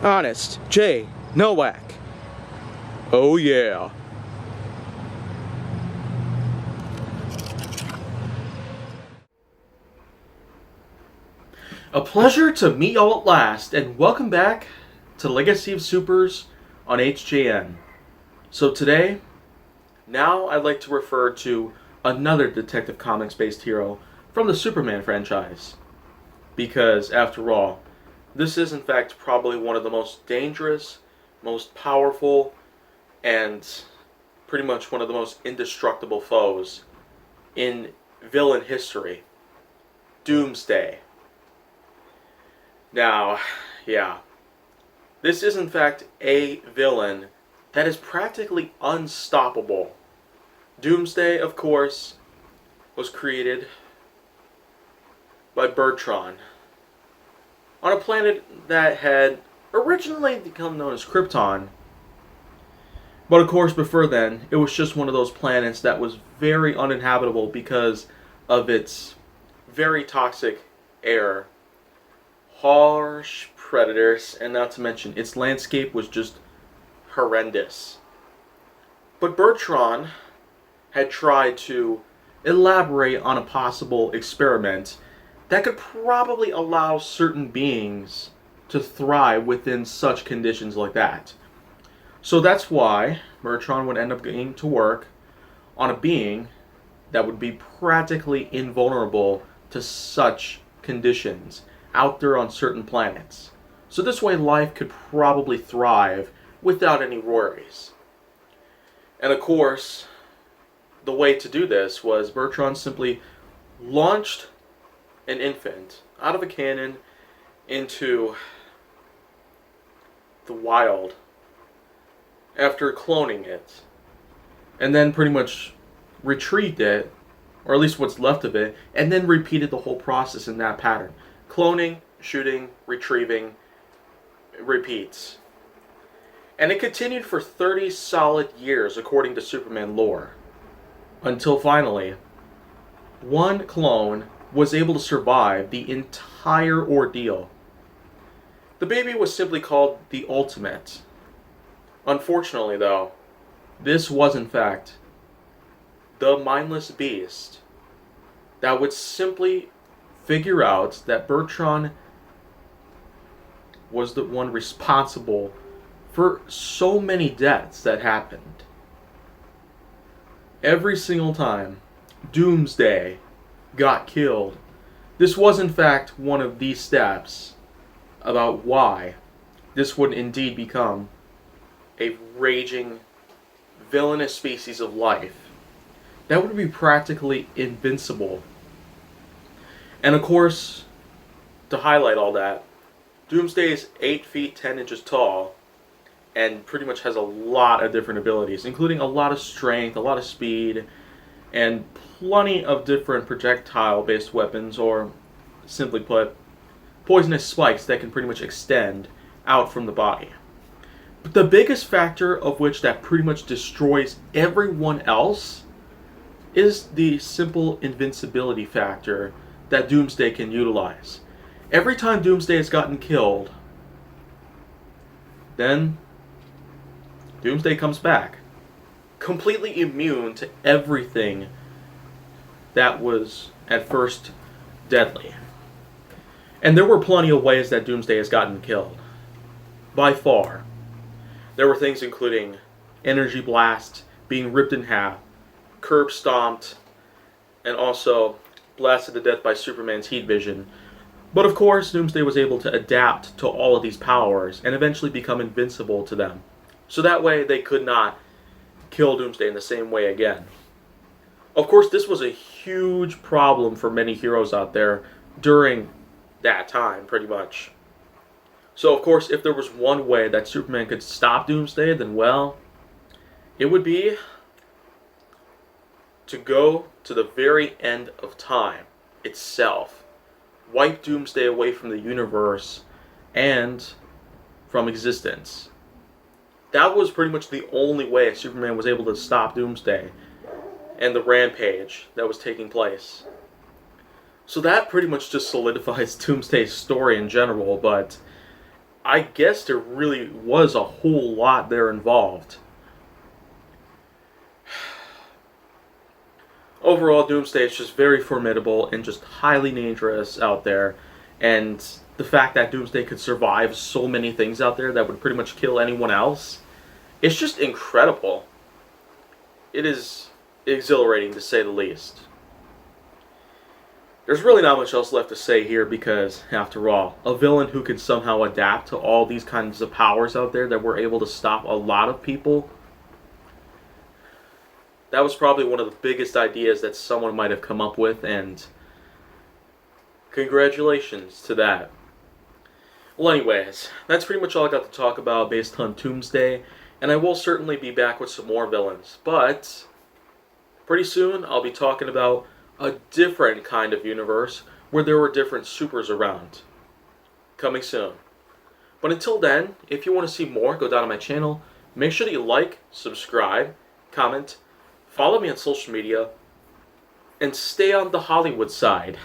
Honest J. Nowak. Oh yeah. A pleasure to meet y'all at last, and welcome back to Legacy of Supers on HJN. So today, now I'd like to refer to another Detective Comics based hero from the Superman franchise. Because, after all, this is in fact probably one of the most dangerous, most powerful, and pretty much one of the most indestructible foes in villain history. Doomsday. Now, yeah, this is in fact a villain that is practically unstoppable. Doomsday, of course, was created by Bertron on a planet that had originally become known as Krypton. But of course, before then, it was just one of those planets that was very uninhabitable because of its very toxic air, harsh predators, and not to mention its landscape was just horrendous. But Bertron had tried to elaborate on a possible experiment that could probably allow certain beings to thrive within such conditions like that. So that's why Bertron would end up getting to work on a being that would be practically invulnerable to such conditions out there on certain planets. So this way life could probably thrive without any worries. And of course, the way to do this was Bertron simply launched an infant out of a cannon into the wild after cloning it, and then pretty much retrieved it, or at least what's left of it, and then repeated the whole process in that pattern. Cloning, shooting, retrieving, repeats. And it continued for 30 solid years according to Superman lore. Until finally, one clone was able to survive the entire ordeal. The baby was simply called the Ultimate. Unfortunately, though, this was in fact the mindless beast that would simply figure out that Bertron was the one responsible for so many deaths that happened. Every single time Doomsday got killed, this was in fact one of these steps about why this would indeed become a raging, villainous species of life that would be practically invincible. And of course, to highlight all that, Doomsday is 8 feet 10 inches tall and pretty much has a lot of different abilities, including a lot of strength, a lot of speed, and plenty of different projectile-based weapons, or simply put, poisonous spikes that can pretty much extend out from the body. But the biggest factor of which that pretty much destroys everyone else is the simple invincibility factor that Doomsday can utilize. Every time Doomsday has gotten killed, then Doomsday comes back, completely immune to everything that was at first deadly. And there were plenty of ways that Doomsday has gotten killed. By far. There were things including energy blast, being ripped in half, curb stomped, and also blasted to death by Superman's heat vision. But of course, Doomsday was able to adapt to all of these powers and eventually become invincible to them. So that way they could not kill Doomsday in the same way again. Of course, this was a huge problem for many heroes out there during that time, pretty much. So of course, if there was one way that Superman could stop Doomsday, then well, it would be to go to the very end of time itself. Wipe Doomsday away from the universe and from existence. That was pretty much the only way Superman was able to stop Doomsday and the rampage that was taking place. So that pretty much just solidifies Doomsday's story in general, but I guess there really was a whole lot there involved. Overall, Doomsday is just very formidable and just highly dangerous out there. And the fact that Doomsday could survive so many things out there that would pretty much kill anyone else, it's just incredible. It is exhilarating, to say the least. There's really not much else left to say here because, after all, a villain who could somehow adapt to all these kinds of powers out there that were able to stop a lot of people, that was probably one of the biggest ideas that someone might have come up with, and congratulations to that. Well, anyways, that's pretty much all I got to talk about based on Doomsday, and I will certainly be back with some more villains, but pretty soon I'll be talking about a different kind of universe where there were different supers around. Coming soon. But until then, if you want to see more, go down to my channel. Make sure that you like, subscribe, comment, follow me on social media, and stay on the Hollywood side.